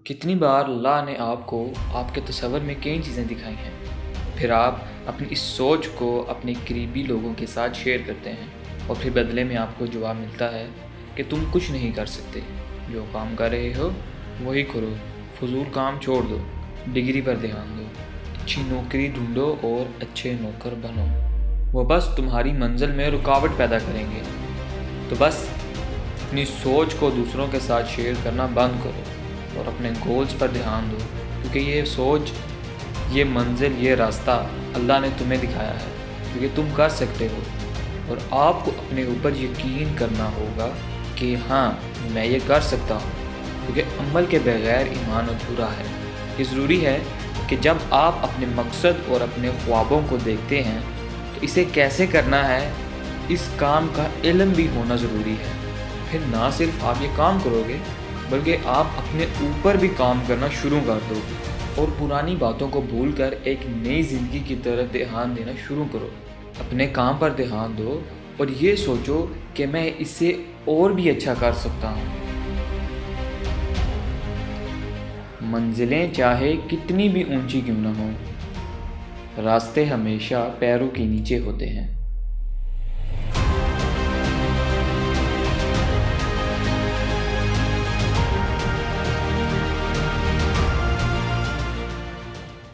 کتنی بار اللہ نے آپ کو آپ کے تصور میں کئی چیزیں دکھائی ہیں، پھر آپ اپنی اس سوچ کو اپنے قریبی لوگوں کے ساتھ شیئر کرتے ہیں اور پھر بدلے میں آپ کو جواب ملتا ہے کہ تم کچھ نہیں کر سکتے، جو کام کر رہے ہو وہی کرو، فضول کام چھوڑ دو، ڈگری پر دھیان دو، اچھی نوکری ڈھونڈو اور اچھے نوکر بنو، وہ بس تمہاری منزل میں رکاوٹ پیدا کریں گے۔ تو بس اپنی سوچ کو دوسروں کے ساتھ شیئر کرنا بند کرو اور اپنے گولز پر دھیان دو، کیونکہ یہ سوچ، یہ منزل، یہ راستہ اللہ نے تمہیں دکھایا ہے، کیونکہ تم کر سکتے ہو، اور آپ کو اپنے اوپر یقین کرنا ہوگا کہ ہاں میں یہ کر سکتا ہوں، کیونکہ عمل کے بغیر ایمان ادھورا ہے۔ یہ ضروری ہے کہ جب آپ اپنے مقصد اور اپنے خوابوں کو دیکھتے ہیں تو اسے کیسے کرنا ہے، اس کام کا علم بھی ہونا ضروری ہے۔ پھر نہ صرف آپ یہ کام کرو گے بلکہ آپ اپنے اوپر بھی کام کرنا شروع کر دو گے اور پرانی باتوں کو بھول کر ایک نئی زندگی کی طرف دھیان دینا شروع کرو۔ اپنے کام پر دھیان دو اور یہ سوچو کہ میں اس سے اور بھی اچھا کر سکتا ہوں۔ منزلیں چاہے کتنی بھی اونچی کیوں نہ ہوں، راستے ہمیشہ پیروں کے نیچے ہوتے ہیں۔